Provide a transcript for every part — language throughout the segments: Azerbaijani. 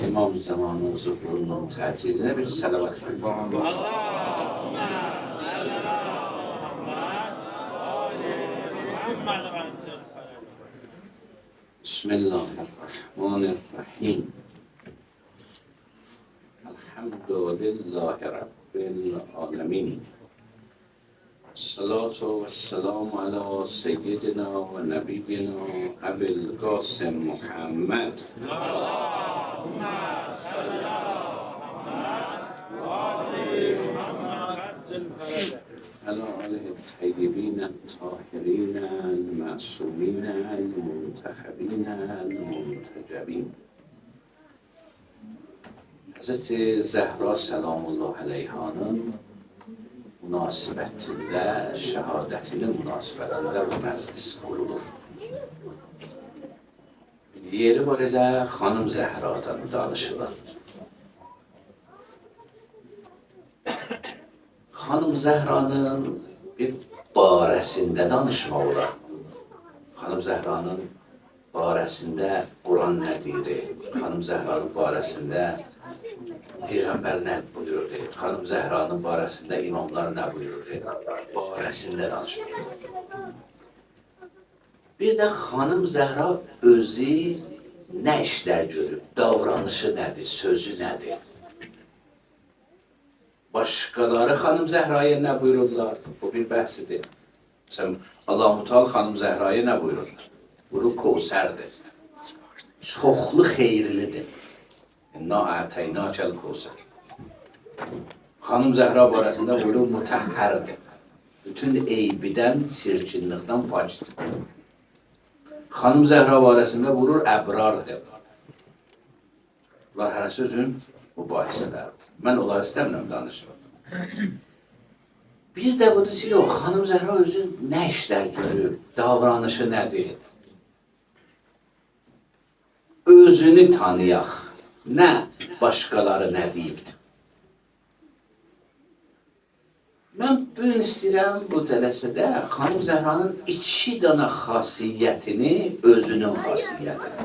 İmam zamanı zuhurunun təcilində bir salavat var. Bismillahirrahmanirrahim. Elhamdülillahi Rabbil alemin. Salatu ve selamu ala seyyidina ve nebiyyina Ebil Qasim Muhammed. Allahümme salli ala alihi tayyibine tahirine el-masumine el-muntehabine el-muntecebin. Hazreti Zəhra Səlamullah Aleyhanın münasibətində, şəhadətinin münasibətində bu məclis qurulur. Yeri var elə Xanım Zəhradan danışılır. Xanım Zəhranın bir barəsində danışmaq olar. Xanım Zəhranın barəsində Quran nə deyir? Xanım Zəhranın barəsində Peyğəmbər nə buyurur? Xanım Zəhranın barəsində imamlar nə buyurur? Barəsində danışmaq. Bir də Xanım Zəhra özü nə işlər görüb, davranışı nədir, sözü nədir? Başqaları Xanım Zəhraya nə buyururlar? Bu bir bəhsidir. Məsələn, Allah-u Teala Xanım Zəhraya nə buyurur? Buyurur, Kevsərdir. Çoxlu xeyirlidir. İnna ətəynəkəl Kevsər. Xanım Zəhra barəsində buyurur, mütəhhərdir. Bütün eybidən, çirkinlikdən pakdır. Xanım Zəhra barəsində buyurur, əbrardır. Bunlar hərəsi özün mübahisələrdir. Mən onları istəmirəm danışmaq. Bir də budur ki, yox, Xanım Zəhra özün nə işlər görüb, davranışı nədir? Özünü tanıyaq, nə başqaları nə deyibdir. Mən bugün istəyirəm bu cələsədə Xanım Zəhranın 2 dənə xasiyyətini, özünün xasiyyətini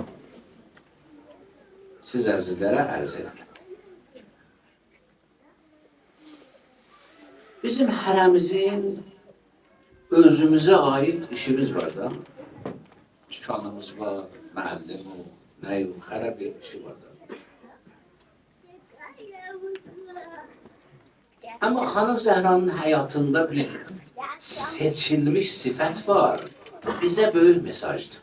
siz əzizlərə ərz edirəm. Bizim hərəmizin özümüzə aid işimiz var da. Dükkanımız var, məhəllim, nə yox, hərə bir işi var da. Amma Xanım Zəhranın həyatında bir seçilmiş sifət var. Bizə böyük mesajdır.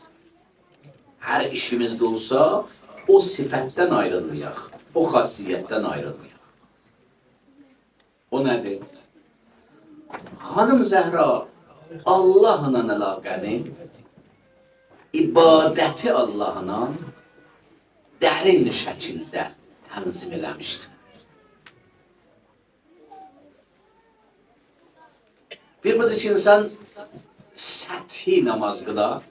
Hər işimizdə olsa, o sifətdən ayrılmayaq, o xasiyyətdən ayrılmayaq. O nədir? Xanım Zəhra Allahla əlaqəni, ibadəti Allahla dərin şəkildə tənzim eləmişdir. Bir budur ki, insan səthi namaz qılar.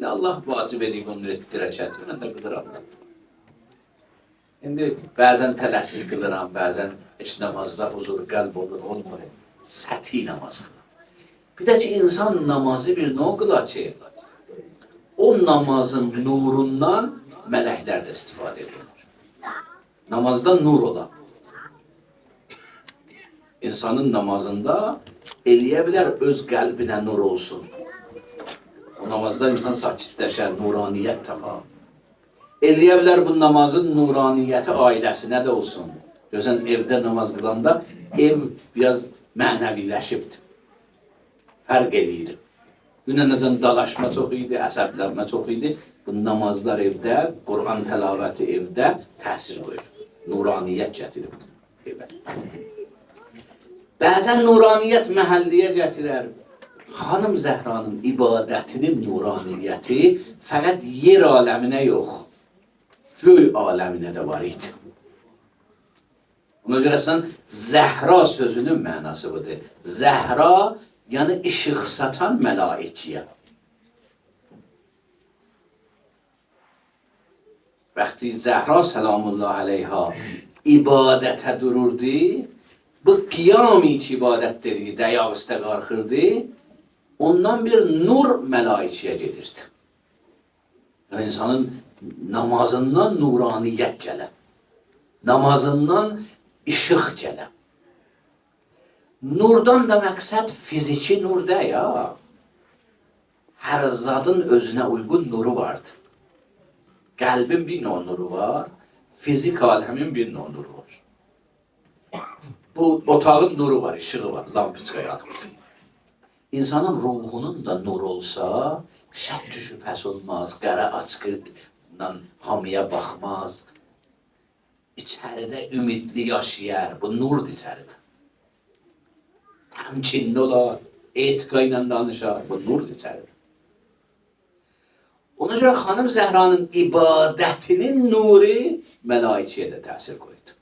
Allah vacib edib onu rəkəti, mən də qılıram. İndi bəzən tələsir qılıram, bəzən heç namazda huzur qəlb olur, olmur. Səthi namaz qılar. Bir də ki, insan namazı bir nə qılar ki, o namazın nurundan mələklər də istifadə edir. Namazda nur olar. İnsanın namazında eləyə bilər öz qəlbinə nur olsun. O namazda insan sakitləşər, nuraniyyət tapar. Eləyə bilər bu namazın nuraniyyəti ailəsinə də olsun. Görsən, evdə namaz qılanda ev biraz mənəviləşibdir. Fərq eləyir. Günə-necən dalaşma çox idi, əsəblənmə çox idi. Bu namazlar evdə, Quran təlaməti evdə təsir qoyur. Nuraniyyət gətiribdir evə. Bəzən nuraniyyət məhəlliyə gətirər. Xanım Zəhranın ibadətinin nuraniyyəti fəqət yer aləminə yox, göy aləminə də var idi. Ona görə sən Zəhra sözünün mənası budur. Zəhra, yəni işıq saçan məlaikiyə. Vaxtı Zəhra Səlamullah Aleyha ibadətə dururdu, bu qiyam-ı ibadətləri dəyaq üstə qarxırdı, ondan bir nur məlaikiyə gedirdi. Yəni insanın namazından nuraniyyət gələ. Namazından işıq gələ. Nurdan da məqsəd fiziki nur deyil ya. Hər zadın özünə uyğun nuru vardır. Qəlbin bir nuru var, fizik aləmin bir nuru var. Bu otağın nuru var, işığı var, lampiçka yanıbdır. İnsanın ruhunun da nur olsa, şək şübhəsi olmaz, qara açqından hamıya baxmaz. İçəridə ümidli yaşayar, bu nurdur içəridə. Təmkinli olar, etiqa ilə danışar, bu nurdur içəridə. Ona görə xanım Zəhranın ibadətinin nuru məlaikiyə də təsir qoydu.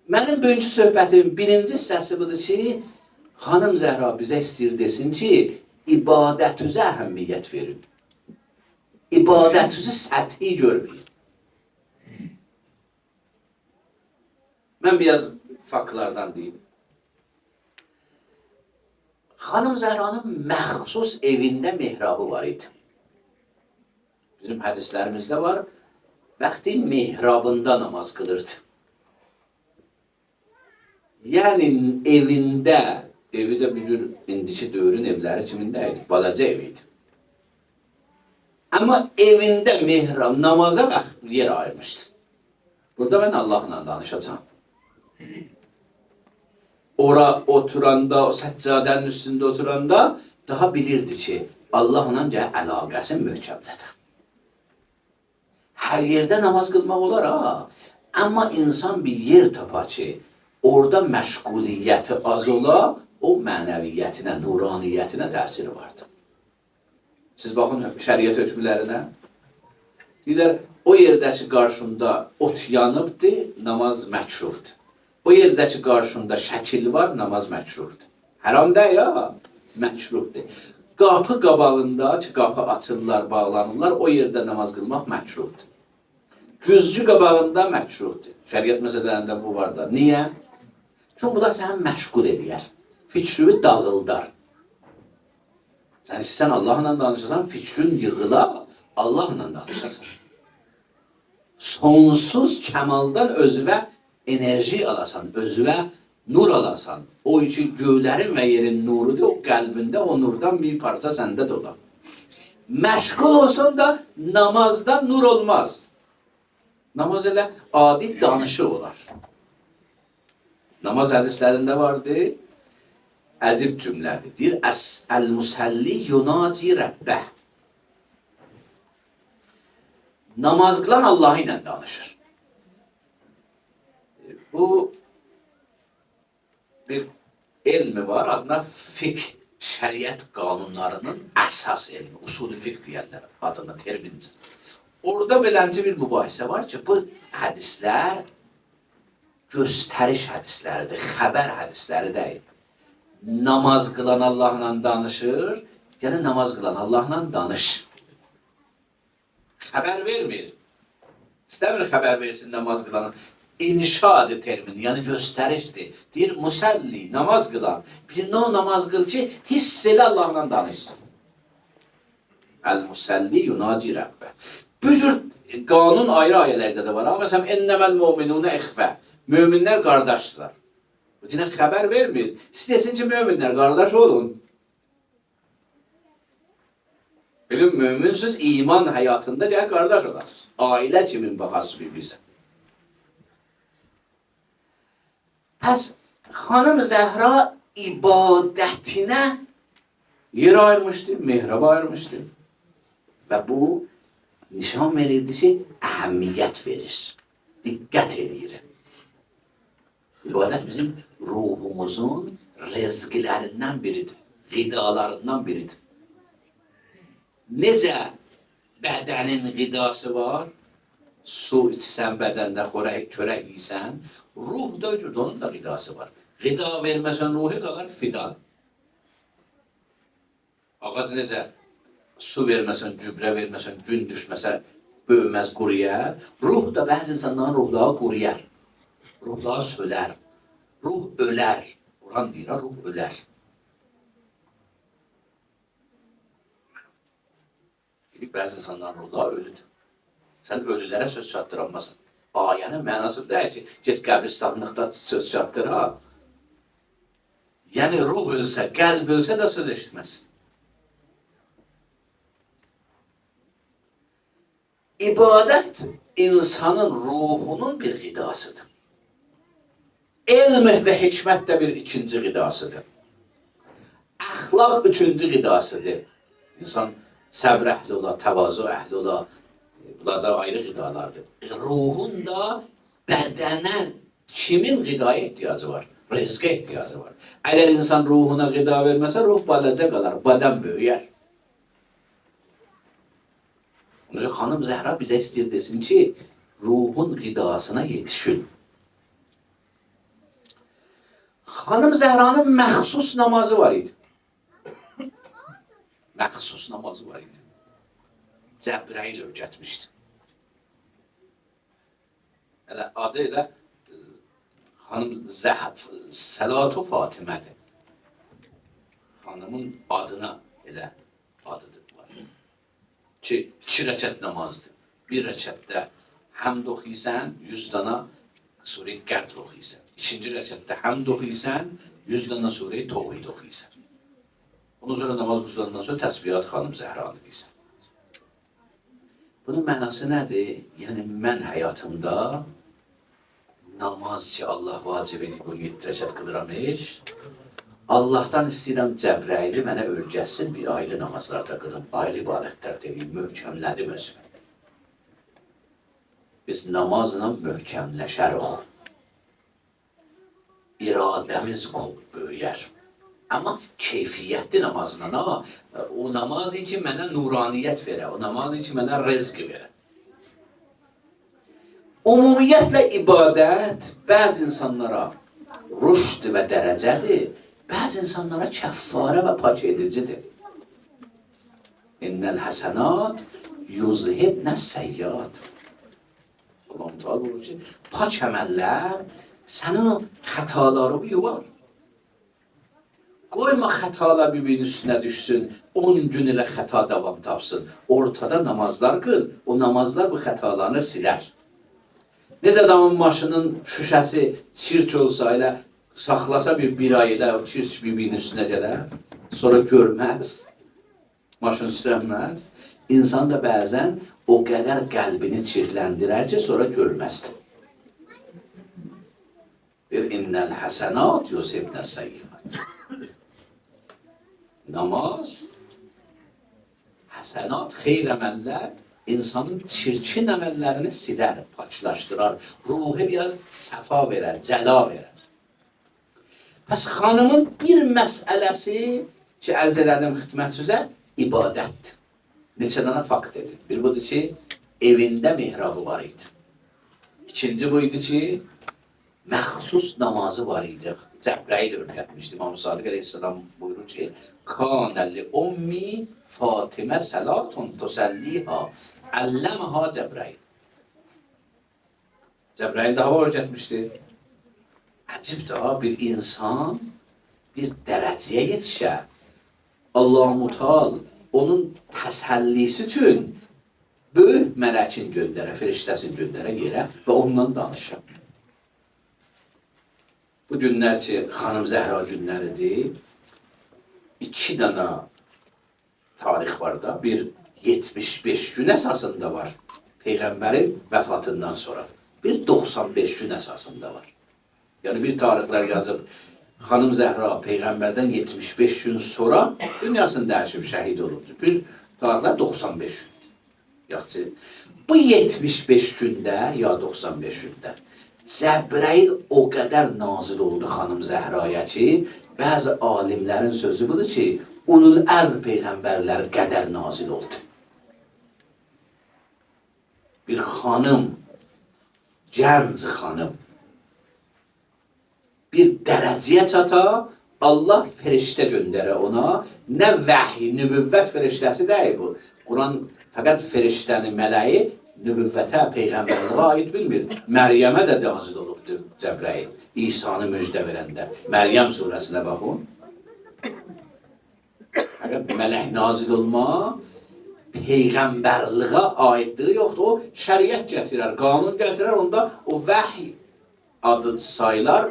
Mənim bugünkü söhbətimin birinci hissəsi budur ki, xanım Zəhra bizə istəyir desin ki, ibadətüzə əhəmiyyət verin. İbadətüzü səthi görməyin. Mən biraz faktlardan deyim. Xanım Zəhranın məxsus evində mihrabı var idi. Bizim hədislərimizdə var, vaxtı mihrabında namaz qılırdı. Yəni evində, evi də bir cür indiki dövrün evləri kimində idi, balaca ev idi. Amma evində mihrab, namaza vaxt yer ayırmışdı. Burada mən Allahla danışacağım. Ora oturanda, o səccadənin üstündə oturanda daha bilirdi ki, Allahla əlaqəsi möhkəmlədir. Hər yerdə namaz qılmaq olar ha. Amma insan bir yer tapar ki, orada məşğuliyyəti az ola, o mənəviyyətinə, nuraniyyətinə təsiri vardır. Siz baxın şəriət hökmlərinə. Deyirlər, o yerdəki qarşında ot yanıbdır, namaz məkruhdur. O yerdəki qarşında şəkil var, namaz məkruhdur. Haram deyil ya, məkruhdur. Qapı qabağında ki, qapı açırlar, bağlanırlar, o yerdə namaz qılmaq məkruhdur. Güzgü qabağında məkruhdur. Şəriət məsələlərində bu var da. Niyə? Çünki bunlar səni məşğul edir. Fikrini dağıldar. Sən Allahla danışasan, fikrin yığıla, Allahla danışasan. Sonsuz kəmaldan özünə enerji alasan, özünə nur alasan. O iki göylərin və yerin nurudur, o qəlbində o nurdan bir parça səndə də olar. Məşğul olsun da namazda nur olmaz. Namaz elə adi danışı olar. Namaz hədislərində vardır, əcib cümlədir. Deyir, Əl-Musalli yunaci Rəbbəh. Namaz qılan Allah ilə danışır. Bu bir elmi var, adına fiqh, şəriət qanunlarının əsas elmi, usulü fiqh deyərlər adına, termincə. Orada belənci bir mübahisə var ki, bu hədislər göstəriş hədisləridir, xəbər hədisləri deyil. Namaz qılan Allahla danışır, yəni namaz qılan Allahla danış. Xəbər vermir. İstəmir xəbər versin namaz qılanın. İnşadır termini, yəni göstərişdir. Deyir, musalli, namaz qılan. Bir o namaz qıl ki, hiss elə Allahla danışsın. Əl-Musalli yunaci Rəbbə. Bu cür qanun ayrı ayələrdə də var. Məsələn, ennəməl mu'minunə ixfə. Möminlər qardaşdırlar. Bu cinə xəbər vermir. İstəsin ki, möminlər qardaş olun. Bilin, möminsüz iman həyatında gəl qardaş olar. Ailə kimin baxası bir-birizə. Pəs, xanım Zəhra ibadətinə yer ayırmışdı, mehrab ayırmışdı. Və bu, nişan verirdi ki, əhəmiyyət verir. Diqqət edir. İbadət bizim ruhumuzun rezgilərindən biridir, qidalarından biridir. Necə bədənin qidası var, su içsən bədəndə, çörək yiysən, ruh da onun da qidası var. Qida verməsən ruhu qalar fidan. Ağac necə su verməsən, gübrə verməsən, gün düşməsə, böyüməz, quruyar. Ruh da bəzi insanların ruhları quruyar. Ruhları sölər. Ruh ölər. Quran deyir, ruh ölər. Bəzi insanların ruhları ölüdür. Sən ölülərə söz çatdıramazsın. Ayənin mənası deyil ki, get qəbristanlıqda söz çatdır ha. Yəni ruh ölsə, qəlb ölsə də söz eşitməz. İbadət insanın ruhunun bir qidasıdır. Elm və hikmət də bir ikinci qidasıdır. Əxlaq üçüncü qidasıdır. İnsan səbr əhli ola, təvazu əhli ola, bunlar da ayrı qidalardır. Ruhun da bədənə kimin qidaya ehtiyacı var? Rizqə ehtiyacı var. Əgər insan ruhuna qida verməsə, ruh balaca qalar, bədən böyüyər. Onun üçün xanım Zəhra bizə istəyir desin ki, ruhun qidasına yetişin. Xanım Zəhranın məxsus namazı var idi. Məxsus namazı var idi. Cəbrəil öyrətmişdi. Elə adı elə xanım Səlatu Fatimədir. Xanımın adına elə adıdır. Ki, 2 rəkət namazdır. Bir rəkətdə həmd oxuysan, 100 dana Sure-i Qədr oxuysan. İkinci rəkətdə həmd oxuysan, 100 dana Sure-i Tovhid oxuysan. Ondan sonra namaz qurtulandan sonra təsbihat xanım Zəhranı deyirsən. Bunun mənası nədir? Yəni, mən həyatımda namaz ki, Allah vacib edib bunu 7 rəkət qılıram iş, Allah'tan istəyirəm Cəbrəili mənə öyrətsin, bir aile namazlarda qılım, aile ibadətlər dediyim, möhkəmlədim özümü. Biz namazla möhkəmləşərik. İradəmiz böyüyər. Amma keyfiyyətli namazla, o namaz için mənə nuraniyyət verə, o namaz için mənə rızq verə. Ümumiyyətlə ibadət bəzi insanlara rüşd və dərəcədir, bəzi insanlara kəffarə və pak edicidir. İnnəl həsənat yuzhibnə səyyat. Allah Teala buyurur ki, pak əməllər sənin o xətaları yuvar. Qoyma xətalar bir-birinin üstünə düşsün, 10 gün ilə xəta davam tapsın. Ortada namazlar qıl, o namazlar bu xətalarını silər. Necə adamın maşının şüşəsi çirk olsa ilə saxlasa bir ay ilə o çirk bir-birinin üstünə gələr, sonra görməz, maşın sürənməz. İnsan da bəzən o qədər qəlbini çirkləndirər ki, sonra görməzdir. Bir innəl həsənat yuzhibnə səyyat. Namaz, həsənat, xeyr əməllər insanın çirkin əməllərini silər, paklaşdırar, ruhu biraz səfa verər, cəla verər. Pəs xanımın bir məsələsi ki, ərz elədim xidmət üzə, ibadətdir. Neçə dənə fakt edir. Bir budur ki, evində mihrabı var idi. İkinci buydu ki, məxsus namazı var idi. Cəbrəil öyrətmişdi. İmam Sadiq əleyhissalam buyurur ki, Kanəli ummi Fatimə səlatun tusəlliha əlləməhə Cəbrəil. Cəbrəil daha öyrətmişdi. Əcib daha bir insan bir dərəcəyə yetişə. Allah-u Teala onun təsəllisi üçün böyük mələkin göndərə, firiştəsini göndərə yerə və ondan danışır. Bu günlər ki, xanım Zəhra günləridir, 2 dənə tarix var da, bir 75 gün əsasında var, Peyğəmbərin vəfatından sonra, bir 95 gün əsasında var. Yəni bir tarixlər yazıb, xanım Zəhra Peyğəmbərdən 75 gün sonra dünyasını dəyişib şəhid olubdur. Bir tarixlər 95 gündür. Yaxçı, bu 75 gündə ya 95 gündə Cəbrəil o qədər nazil oldu xanım Zəhraya ki, bəzi alimlərin sözü budur ki, Ulul Əzm Peyğəmbərlər qədər nazil oldu. Bir xanım, gənc xanım, bir dərəcəyə çata, Allah feriştə göndərə ona, nə vəhiy, nübüvvət feriştəsi deyil bu. Quran fəqət feriştəni, mələyi, nübüvvətə, peyğəmbərliğə aid bilmir. Məryəmə də nazil olubdur Cəbrəil, İsa'nı müjdə verəndə. Məryəm surəsinə baxın. Fəqət mələk nazil olma, peyğəmbərliğə aidliği yoxdur. O şəriət gətirər, qanun gətirər, onda o vəhy adı sayılar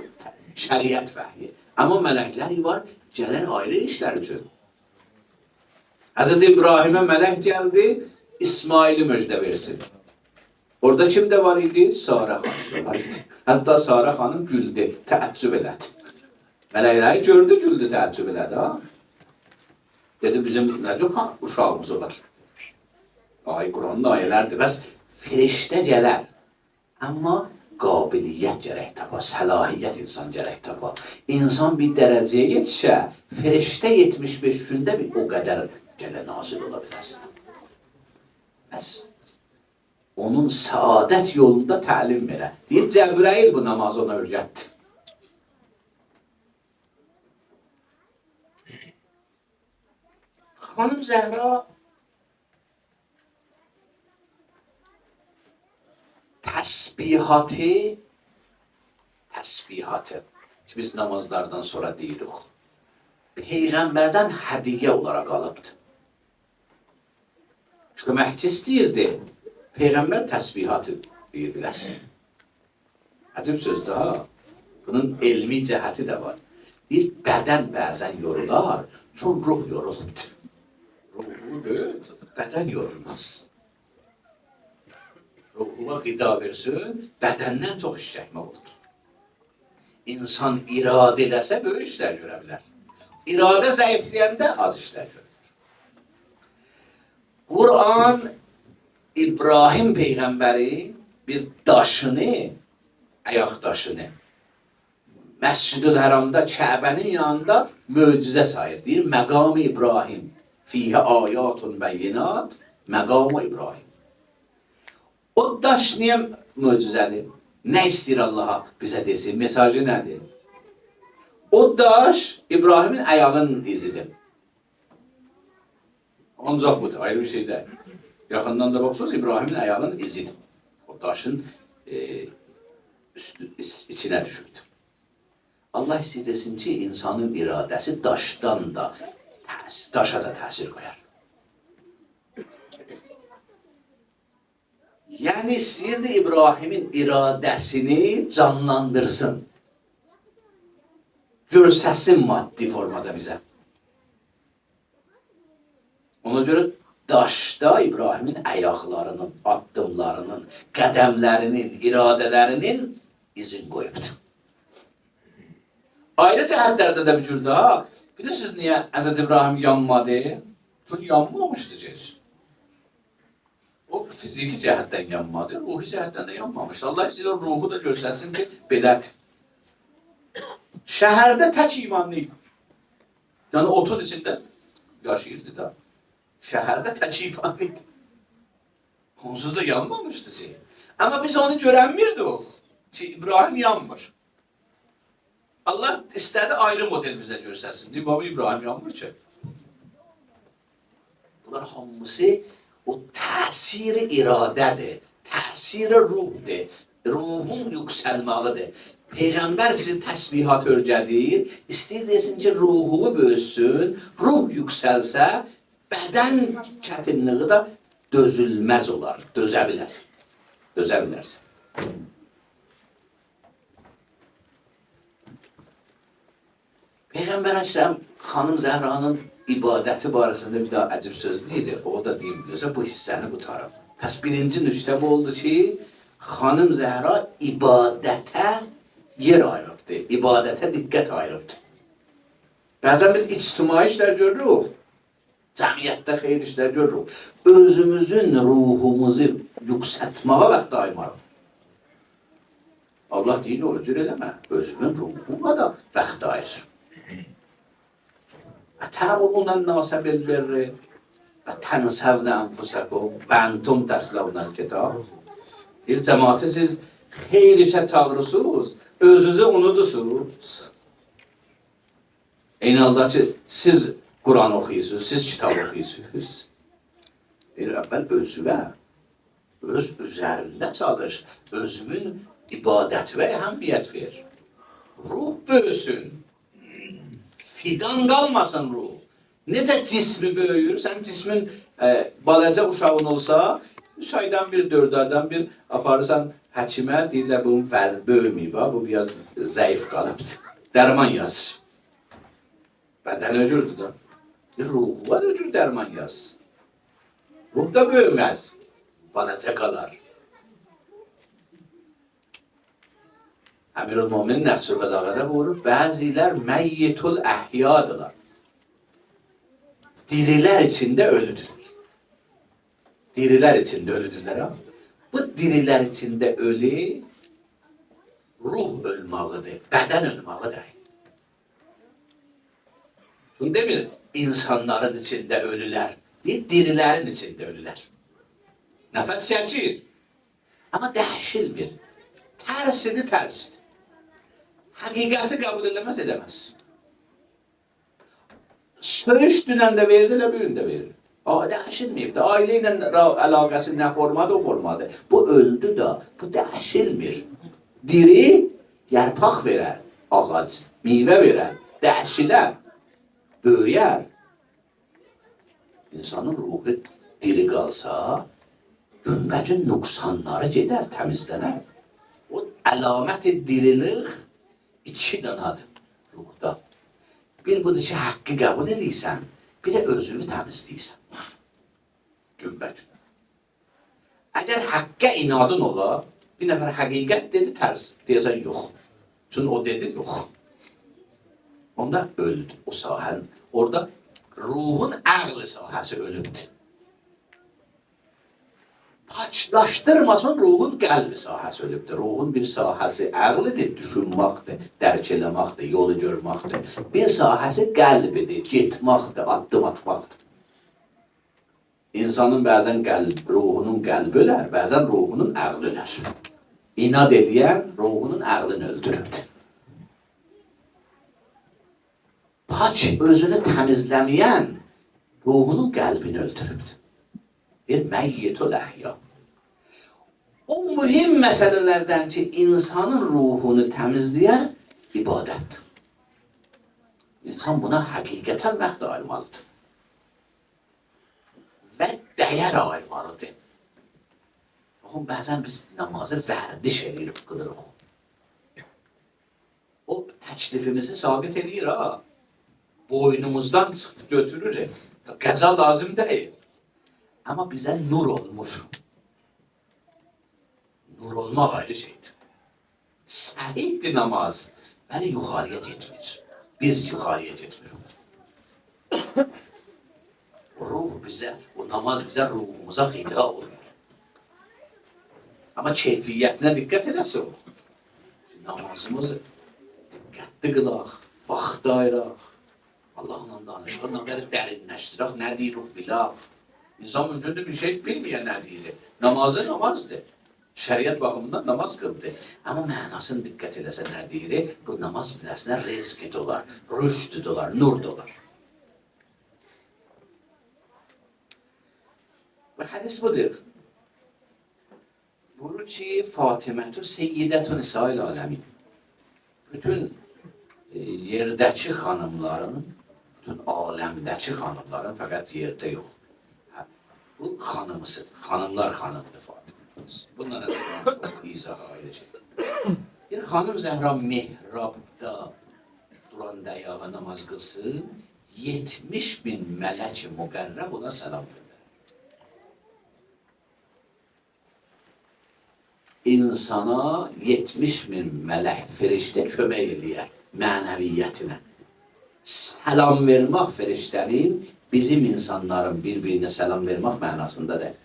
şəriət vəhyi. Amma mələklər var, gələr ayrı işlər üçün. Hz. İbrahimə mələk gəldi, İsmail'i müjdə versin. Orada kim də var idi? Sara xanım da var idi. Hətta Sara xanım güldü, təəccüb elədi. Mələkləri gördü, güldü, təəccüb elədi. Ha? Dedi, bizim nə cür uşağımız olar? Ay, Quranın ayələrdir. Bəs firiştə gələr. Amma qabiliyyət gərək tapa, səlahiyyət insan gərək tapa. İnsan bir dərəcəyə yetişə, firiştə 75 gündə bir o qədər gələ nazil ola biləsin. Bəs onun saadət yolunda təlim verə. Deyir, Cəbrəil bu namazı ona öyrətdi. Xanım Zəhra təsbihatı ki biz namazlardan sonra deyirik, Peyğəmbərdən hədiyyə olaraq alıbdır. Köməkçi istəyirdi. Peyğəmbər təsbihatı deyir biləsin. Əcib sözdür ha. Bunun elmi cəhəti də var. Bir bədən bəzən yorular, çox ruh yorulubdur. Ruhu deyil, bədən yorulmaz. Ruhuna qida versin, bədəndən çox iş çəkmək olur. İnsan iradə eləsə böyük işlər görə bilər. İradə zəifləyəndə az işlər görür. Kur'an İbrahim Peyğəmbəri bir daşını, ayaq daşını Məscid-ül Həramda, Kəbənin yanında möcüzə sayır. Deyir, məqam-ı İbrahim. Fiyhə ayatun bəyyinat, məqam-ı İbrahim. O daş niyə möcüzədir? Nə istəyir Allaha bizə desin? Mesajı nədir? O daş İbrahimin ayağının izidir. Ancaq budur, ayrı bir şey deyil. Yaxından da baxsınız, İbrahimin ayağının izidir. O daşın içinə düşürdü. Allah istəyir desin ki, insanın iradəsi daşdan da, daşa da təsir qoyar. Yəni istəyirdi İbrahimin iradəsini canlandırsın. Görsəsin maddi formada bizə. Ona görə daşda İbrahimin ayaqlarının, addımlarının, qədəmlərinin, iradələrinin izin qoyubdur. Ayrı cəhətlərdə də bir cür daha. Bilirsiniz niyə Hz. İbrahim yanmadı? Çünki yanmamışdı cəz. O fiziki cəhətdən yanmadı, ruhi cəhətdən də yanmamışdı. Allah istəyir ruhu da görsəsin ki, belədir. Şəhərdə tək imanlı. Yəni otun içində yaşayırdı da. Şəhərdə tək imanlı. Onsuz da yanmamışdı ki. Amma biz onu görənmirdik ki, İbrahim yanmır. Allah istədi ayrı model bizə görsəsin. Deyir, baba İbrahim yanmır ki. Bunlar hamısı o təsiri iradədir, təsiri ruhdur, ruhun yüksəlməlidir. Peyğəmbər bizi təsbihat öyrədir, istəyir desin ki, ruhumu böyüsün, ruh yüksəlsə, bədən çətinliyi də dözülməz olar, dözə bilərsən. Dözə bilərsən. Peyğəmbər Əkrəm xanım Zəhranın ibadəti barəsində bir daha əcib söz deyir. O da deyim bilirsə, bu hissəni qutarım. Pəs birinci nüqtə bu oldu ki, xanım Zəhra ibadətə yer ayırıbdı, ibadətə diqqət ayırıbdı. Bəzən biz ictimai işlər görürük, cəmiyyətdə xeyir işlər görürük. Özümüzün ruhumuzu yüksətməyə vaxt ayırmarıq. Allah deyir, o cür eləmə, özümün ruhuma da vaxt ayır. أتأمرون الناس بالبر وتنسون أنفسكم وأنتم تتلون الكتاب. Bir cəmaatı siz xeyir işə çağırırsınız, özünüzü unutursunuz. Eyni halda ki, siz Kur'an oxuyursunuz, siz kitab oxuyursunuz. Bir əvvəl özünə, öz üzərində çalış, özünün ibadət və əhəmiyyət ver. Ruh böyüsün. Fidan qalmasın ruh. Necə cismi böyüyür? Sən cismin balaca uşağın olsa, 3 aydan bir, 4 aydan bir aparırsan həkimə, deyirlər bunun böyüməyib, bu biraz zəif qalıbdır. Dərman yazır. Bədən öcürdür da. Ruhu var öcür dərman yazır. Ruh da böyüməz. Balaca qalar. Əmirül-Möminin Nəfsül Bəlağədə buyurur, bəzilər məyyitül əhyadırlar. Dirilər içində ölüdürlər. Dirilər içində ölüdürlər ama. Bu dirilər içində ölü ruh ölmağıdır, bədən ölməğı deyil. Bunu demir, insanların içində ölülər, deyir, dirilərin içində ölülər. Nəfəs çəkir, amma dəhşilmir. Tərsidir, tərsidir. Həqiqəti qəbul eləməz, edəməz. Söyüş dünən də verir, elə bugün də verir. Dəhşilməyib də, ailə ilə əlaqəsi nə formadır, o formadır. Bu öldü də, bu dəhşilmir. Diri, yarpaq verər, ağac, meyvə verər, dəhşilər, böyüyər. İnsanın ruhu diri qalsa, günbəcün nüqsanları gedər, təmizlənər. O əlaməti dirilik iki danadır ruhda. Bir budur ki, haqqı qəbul edirsən, bir də özünü təmizləyirsən. Günbəcün. Əgər haqqa inadın ola, bir nəfər həqiqət dedi, tərs deyəsən yox. Çünki o dedi, yox. Onda öldü o sahən. Orada ruhun əqli sahəsi ölübdür. Paçlaşdırmasın, ruhun qəlbi sahəsi ölübdür. Ruhun bir sahəsi əqlidir, düşünməkdir, dərk eləməkdir, yolu görməkdir. Bir sahəsi qəlbidir, getməkdir, addım atmaqdır. İnsanın bəzən ruhunun qəlbi ölər, bəzən ruhunun əqli ölər. İnad edən ruhunun əqlini öldürübdür. Paç özünü təmizləməyən ruhunun qəlbini öldürübdür. Bir məyyitül əhya. O mühim məsələlərdən ki, insanın ruhunu təmizləyər, ibadətdir. İnsan buna həqiqətən vaxt ayırmalıdır. Və dəyər ayırmalıdır. Baxın, bəzən biz namazı vərdiş edirik, qılırıq. O təklifimizi sabit edir, ha. Boynumuzdan çıxıb götürür. Qəza lazım deyil. Amma bizə nur olmur. Nur olmaq ayrı şeydir. Səhiddir namaz. Bəli, yuxarıya getmir. Biz yuxarıya getmirik. Ruh bizə, o namaz bizə ruhumuza qida olmur. Amma keyfiyyətinə diqqət edəsin o. Namazımızı diqqətli qılaq, vaxt ayıraq. Allah'la danışaq, nə qədər dərinləşdirək, nə deyirik bilaq. İnsan mümkündür bir şey bilməyən nə deyir. Namazı namazdır. Şəriət baxımından namaz qıldı. Amma mənasını diqqət edəsə nə deyir? Bu namaz biləsinə rizq olar, rüşd olar, nur olar. Və hədis budur. Buyurur ki, Fatimətü Seyyidətü Nisa'il Aləmin. Bütün yerdəki xanımların, bütün aləmdəki xanımların, fəqət yerdə yox. Bu xanımısıdır. Xanımlar xanımdır Fatimə. Bunlar izahı ayrı şeydir. Bir xanım Zəhra mihrabda duran dayağa namaz qılsın, 70 bin mələk-i müqərrəb ona səlam verir. İnsana 70 bin mələk firiştə kömək eləyər mənəviyyətinə. Səlam vermək firiştənin bizim insanların bir-birinə səlam vermək mənasında deyil.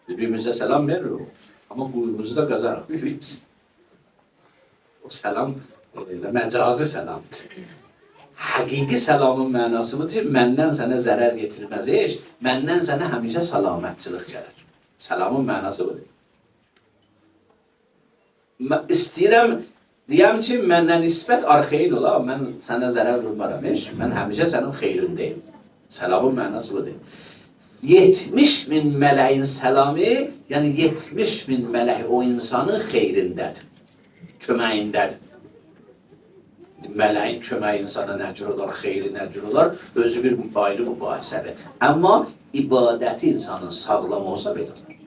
Biz birbirimizə səlam veririk, amma quyumuzu da qazarıq bir-birimiz. O səlam məcazi səlamdır. Həqiqi səlamın mənası budur ki, məndən sənə zərər yetirməz iş, məndən sənə həmişə salamətçilik gələr. Səlamın mənası budur. İstəyirəm, deyəm ki, məndən nisbət arxeyin ola, mən sənə zərər vurmaram iş, mən həmişə sənin xeyrindeyim. Səlamın mənası budur. 70 bin mələyin səlamı, yəni 70 bin mələk o insanın xeyrindədir, köməyindədir. Mələyin köməyi insana nə cür olar, xeyri nə cür olar, özü bir ayrı mübahisədir. Amma ibadəti insanın sağlam olsa belə olar.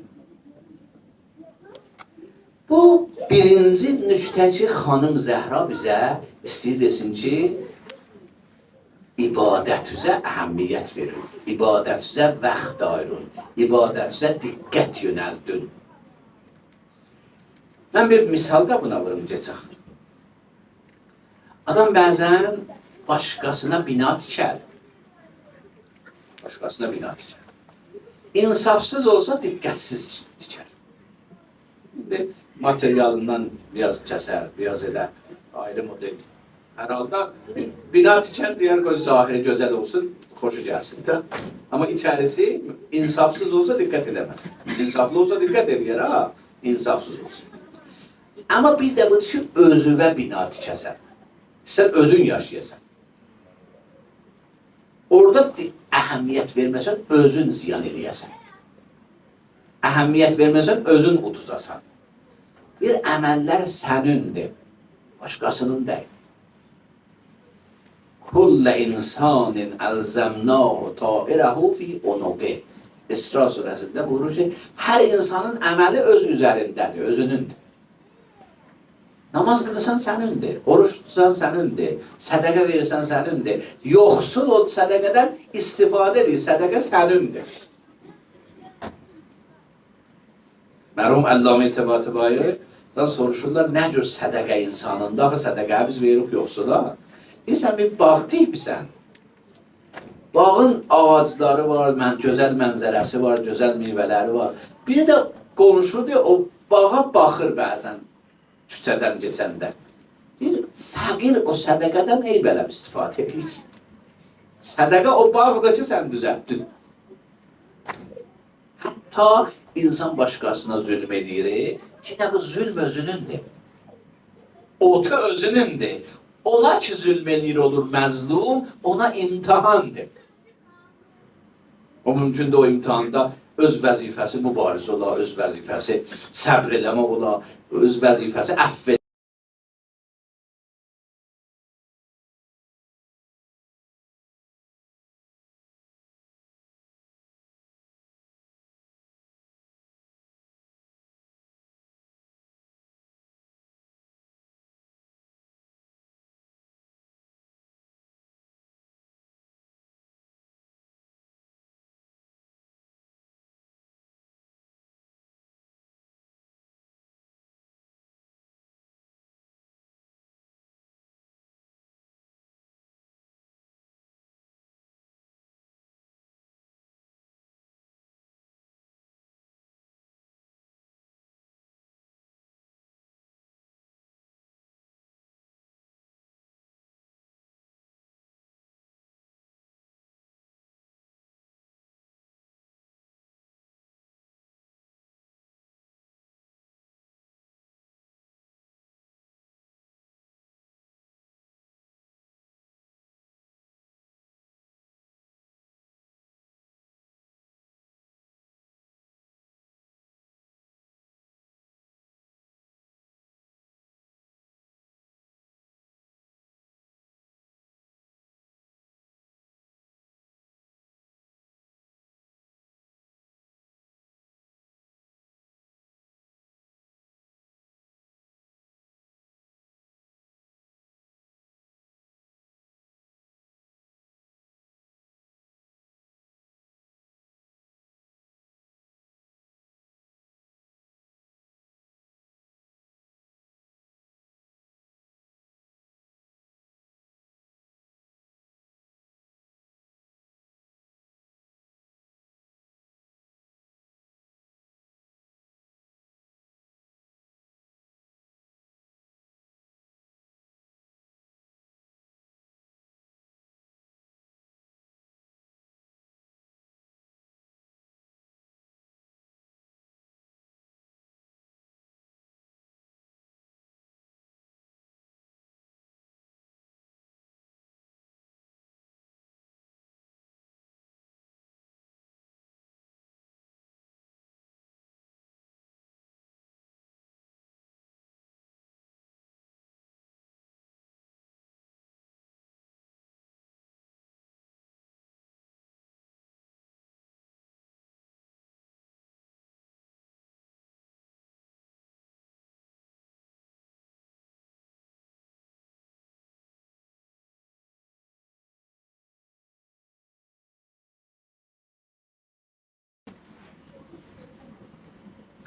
Bu birinci nüktəci xanım Zəhra bizə istəyir desin ki, ibadət üzə əhəmiyyət verin, ibadət üzə vaxt ayırın, ibadət üzə diqqət yönəldin. Mən bir misal da buna vurum geçək. Adam bəzən başqasına bina tikər. Başqasına bina tikər. İnsafsız olsa diqqətsiz tikər. İndi materialından biraz kəsər, biraz elə ayrı model. Hər halda bina tikər deyər ki, zahiri gözəl olsun, xoşu gəlsin də. Amma içərisi insafsız olsa diqqət eləməz. İnsaflı olsa diqqət eləyər, ha, insafsız olsun. Amma bir də bu ki, özüvə bina tikəsən. Sən özün yaşayasan. Orada əhəmiyyət verməsən, özün ziyan eləyəsən. Əhəmiyyət verməsən, özün uduzasan. Bir əməllər sənindir, başqasının deyil. Kullə insanin əlzəmnəhu tairəhu fi unuqi. İsra surəsində buyurur ki, hər insanın əməli öz üzərindədir, özünündür. Namaz qılırsan sənindir, oruç tutsan sənindir, sədəqə verirsən sənindir. Yoxsul o sədəqədən istifadə edir, sədəqə sənindir. Mərhum Əllamə Təbatəbayıdan soruşurlar, nə cür sədəqə insanında, axı sədəqə biz veririk yoxsula. Deyirsən, bir bağ deyibsən. Bağın ağacları var, gözəl mənzərəsi var, gözəl meyvələri var. Biri də qonşudur, o bağa baxır bəzən. Küçədən geçəndə. Deyir, fəqir o sədəqədən ey bələm istifadə edir. Sədəqə o bağda ki, sən düzəltdin. Hətta insan başqasına zülm edir ki, bu zülm özünündür. Otu özünündür. Ona ki, zülm edir olur məzlum, ona imtihandır. O mümkün də o imtihanda öz vəzifəsi mübarizə ola, öz vəzifəsi səbr eləmək ola, öz vəzifəsi əfv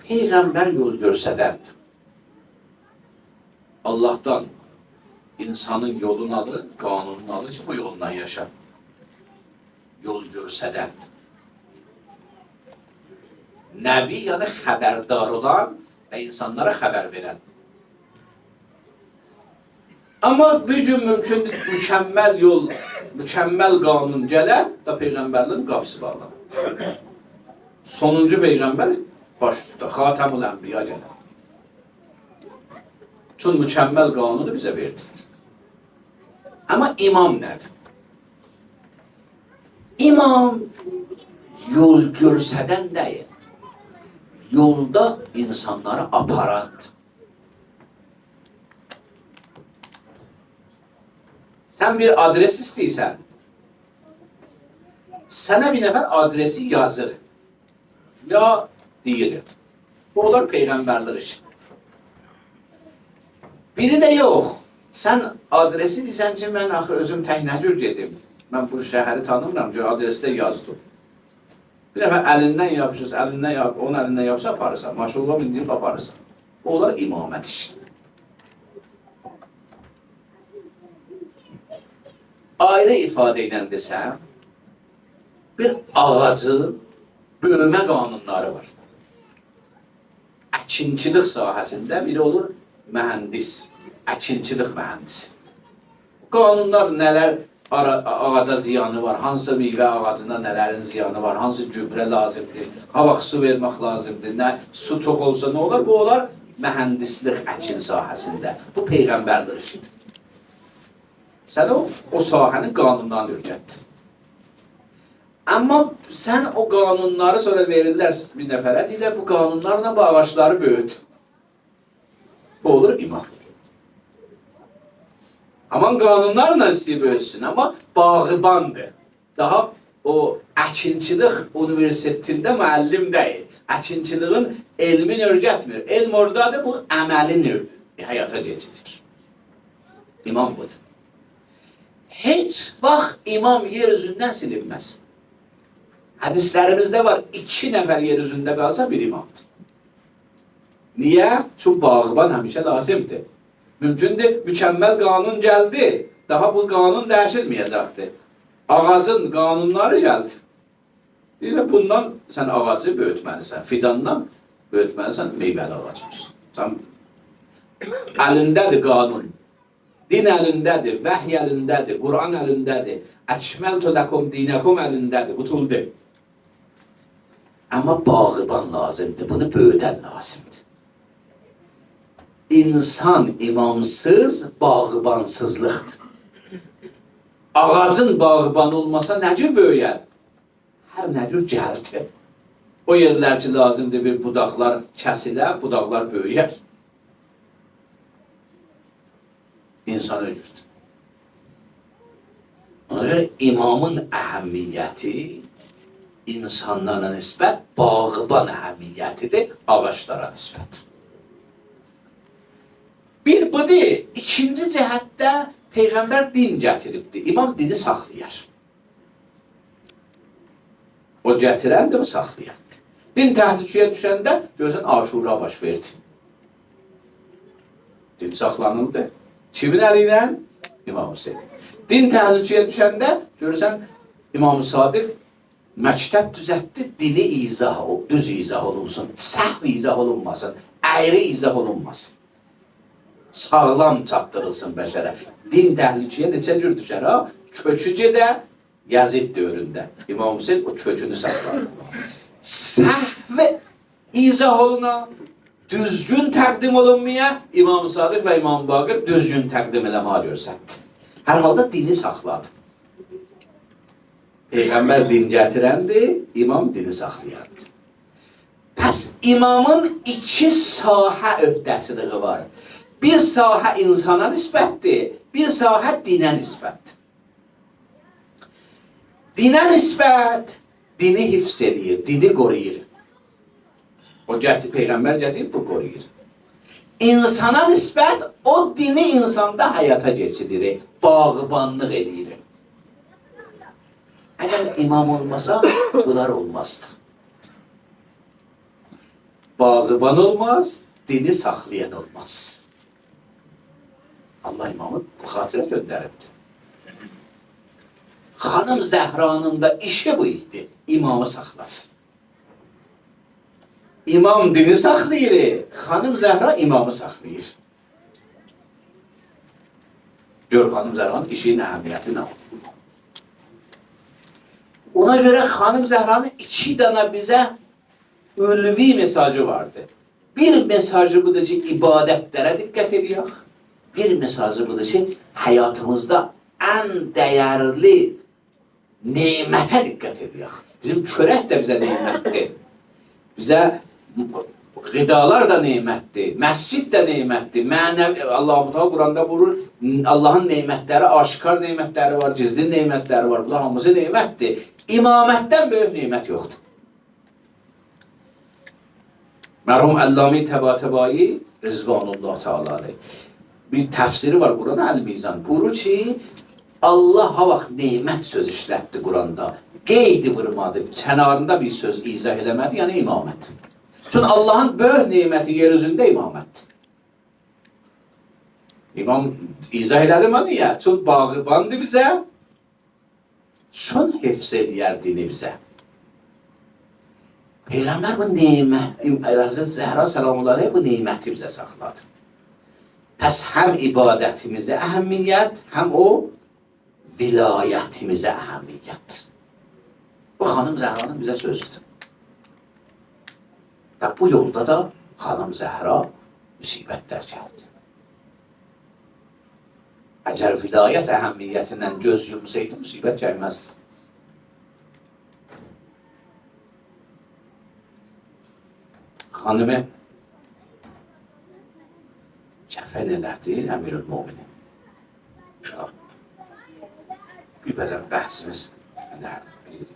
Peyğəmbər yol görsədəndir. Allah'tan insanın yolunu alır, kanununu alır ki bu yoldan yaşar. Yol görsədəndir. Nəbi yani xəbərdar olan ve insanlara xəbər verən. Ama bir gün mümkündür mükemmel yol, mükemmel kanun gələr da Peyğəmbərliyin qapısı bağlanır. Sonuncu Peyğəmbər baş tutar, Xatamul Ənbiya gələr. Çünkü mükemmel kanunu bize verdiler. Ama imam nedir? İmam yol görsədən değil. Yolda insanları aparandır. Sen bir adres istəyirsən, sana bir nefer adresi yazır. Ya deyir. Bu olur Peyğəmbərlik işi. Biri de yok. Sen adresi deyirsən ki, mən axı özüm təhnəcür gedim. Mən bu şəhəri tanımıram ki, adresi de yazdım. Bir defa elinden yapışırsa, onun elinden yapsa aparırsa, maşallah bindirip aparırsa. Bu olur imamət işi. Ayrı ifadeyle desem, bir ağacın bölme kanunları var. Əkinçilik sahəsində biri olur mühendis, əkinçilik mühendisi. Kanunlar neler, ağaca ziyanı var, hansı meyve ağacına nelerin ziyanı var, hansı gübre lazımdır, hava su vermek lazımdır, ne su çok olsa ne olur, bu olur mühendislik əkin sahəsində. Bu Peyğəmbərlik işidir. Sen o sahanın kanunlarını öyrətdin. Ama sen o kanunları sonra verirler bir nəfərə, deyirlər bu kanunlarla bu ağaçları böyüt. Bu olur imam. Aman kanunlarla istəyib böyütsün, ama bağıbandır. Daha o əkinçilik universitetində müəllim deyil. Əkinçiliğin elmin öyrətmir. Elm oradadır, bu əməlin həyata geçidir. İmam budur. Heç vaxt imam yeryüzündən silinməz. Hadislərimizdə var, 2 nəfər yeryüzündə qalsa bir imamdır. Niyə? Çünki bağıban həmişə lazımdır. Mümkündür, mükəmməl qanun gəldi, daha bu qanun dəyişilməyəcəkdir. Ağacın qanunları gəldi. Deyirlər, bundan sən ağacı böyütməlisən, fidandan böyütməlisən, meyvəli ağacımız. Sən əlindədir qanun. Din əlindədir, vəhy əlindədir, Quran əlindədir, əkməltu ləkum dinəkum əlindədir, qutuldu. Amma bağıban lazımdır, bunu böyüdən lazımdır. İnsan imamsız, bağıbansızlıqdır. Ağacın bağıban olmasa nə cür böyüyər? Hər nə cür gəldi. O yerlər ki, lazımdır bir budaqlar kəsilə, budaqlar böyüyər. İnsan öcürdür. Ona görə imamın əhəmiyyəti insanlara nisbət bağıban əhəmiyyətidir, ağaçlara nisbət. Bir budur, ikinci cəhətdə Peyğəmbər din gətiribdir. İmam dini saxlayar. O gətirəndir, o saxlayandır. Din təhlükəyə düşəndə görürsən Aşura baş verdi. Din saxlanıldı. Kimin əli ilə? İmam Hüseyin. Din təhlükəyə düşəndə görürsən İmam Sadiq məktəb düzəltdi, dini izah, düz izah olunsun, səhv izah olunmasın, əyri izah olunmasın. Sağlam çatdırılsın bəşərə. Din təhlükəyə neçə cür düşər ha? Kökü gedə Yazid dövründə. İmam Hüseyin o kökünü saxladı. Səhv izah olunan, düzgün təqdim olunmaya İmam Sadiq və İmam Baqir düzgün təqdim eləməyə görsətdi. Hər halda dini saxladı. Peyğəmbər din gətirəndir, imam dini saxlayandır. Pəs imamın 2 sahə öhdəçiliği var. Bir sahə insana nisbətdir, bir sahə dinə nisbətdir. Dinə nisbət, dini hifz edir, dini qoruyur. O Peyğəmbər gətirib, bu qoruyur. İnsana nisbət, o dini insanda həyata geçidir, bağıbanlıq edir. Əgər imam olmasa, bunlar olmazdı. bağıban olmaz, dini saxlayan olmaz. Allah imamı bu xatirə göndəribdir. Xanım Zəhranın da işi bu idi, imamı saxlasın. İmam dini saxlayır, Xanım Zəhra imamı saxlayır. Gör Xanım Zəhranın işinin əhəmiyyəti nə olur? Ona görə Xanım Zəhranın 2 dənə bizə ulvi mesajı vardı. Bir mesajı budur ki, ibadətlərə diqqət edək. Bir mesajı budur ki, həyatımızda ən dəyərli nemətə diqqət edək. Bizim çörək də bizə nemətdir. Bizə gıdalar da nemətdir, məscid də nemətdir. Mənəvi, Allah-u Teala Quranda buyurur, Allahın nemətləri, aşikar nemətləri var, gizli nemətləri var. Bunlar hamısı nemətdir. İmamətdən böyük nemət yoxdur. Mərhum Əllami Təbatəbai Rizvanullah Teala aleyh. Bir təfsiri var Qur'an Əl-Mizan. Buyurur ki, Allah ha vaxt nemət söz işlətdi Qur'anda. Qeydi vurmadı, kənarında bir söz izah eləmədi, yəni imamət. Çünki Allahın böyük neməti yer üzündə imamətdir. İmam izah elədi mi niyə? Çünki bağıbandı bizə, çünki hifz eləyər dini bizə. Peyğəmbər bu nemət, Hazreti Zəhra Səlamullahi bu neməti bizə saxladı. Pəs həm ibadətimizə əhəmiyyət, həm o vilayətimizə əhəmiyyət. Bu Xanım Zəhranın bizə sözüdür. Və bu yolda da Xanım Zəhra müsibətlər gəldi. Əgər vilayət əhəmiyyətindən göz yumsaydı, müsibət gəlməzdi. Xanımı kəfən elədi Əmirül Möminin. Bir belə bəhsimiz,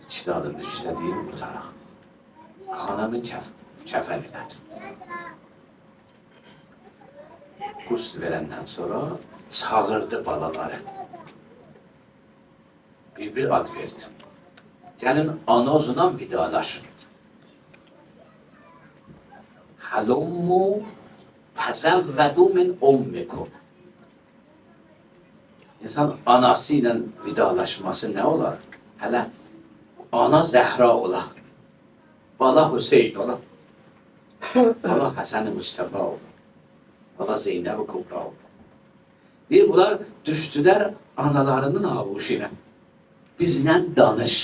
kitabın üstədiyim tutaraq. Xanımı kəfən elədi. Kurs verəndən sonra çağırdı balaları. Bir ad verdi. Gəlin anozla vidalaşın. Halummu təzəvvədu min ummikum. İnsan anası ilə vidalaşması nə olar? Hələ ana Zəhra olar. Bala Hüseyin olar. Bala Həsən-i Müstəfa olar. Bala Zeynəb-i Kubra olar. Deyir, bunlar düşdülər analarının avuşuna. Bizlə danış.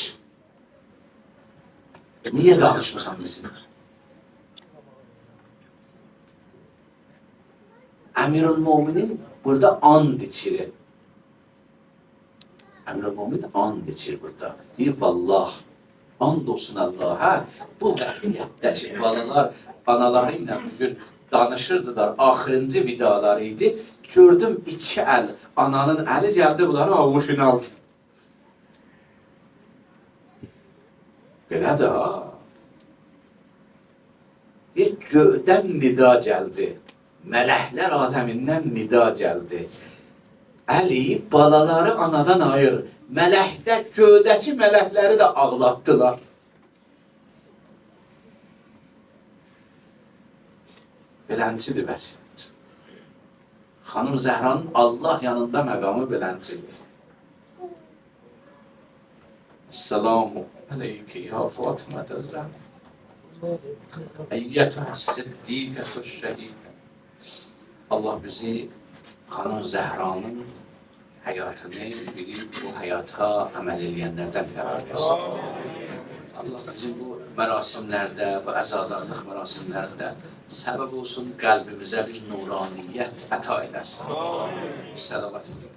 Niyə danışmısan bizlə? Əmirül Möminin burada and içirir. Əmirül Mömin and içir burada. Deyir, vallah, and olsun Allah'a, bu vəziyyətdə ki, balalar anaları ilə danışırdılar, axırıncı vidaları idi. Gördüm 2 əl, ananın əli gəldi, bunları avuşun aldı. Belədir ha. Bir göydən nida gəldi. Mələklər aləmindən nida gəldi. Əli balaları anadan ayır. Mələkdə, göydəki mələkləri də ağlatdılar. Beləncidir vəsiyyət. Xanım Zəhranın Allah yanında məqamı beləncidir. Esselamu aleyki ya Fatimə Zəhra. Əyyətə siddiqətü şəhidə. Allah bizi Xanım Zəhranın həyatını bilib, bu həyata əməl edənlərdən qərar versin. Allah bizim bu mərasimlərdə, bu əzadarlıq mərasimlərdə səbəb olsun, qəlbimizə bir nuraniyyət əta eləsin. Səlavat edin.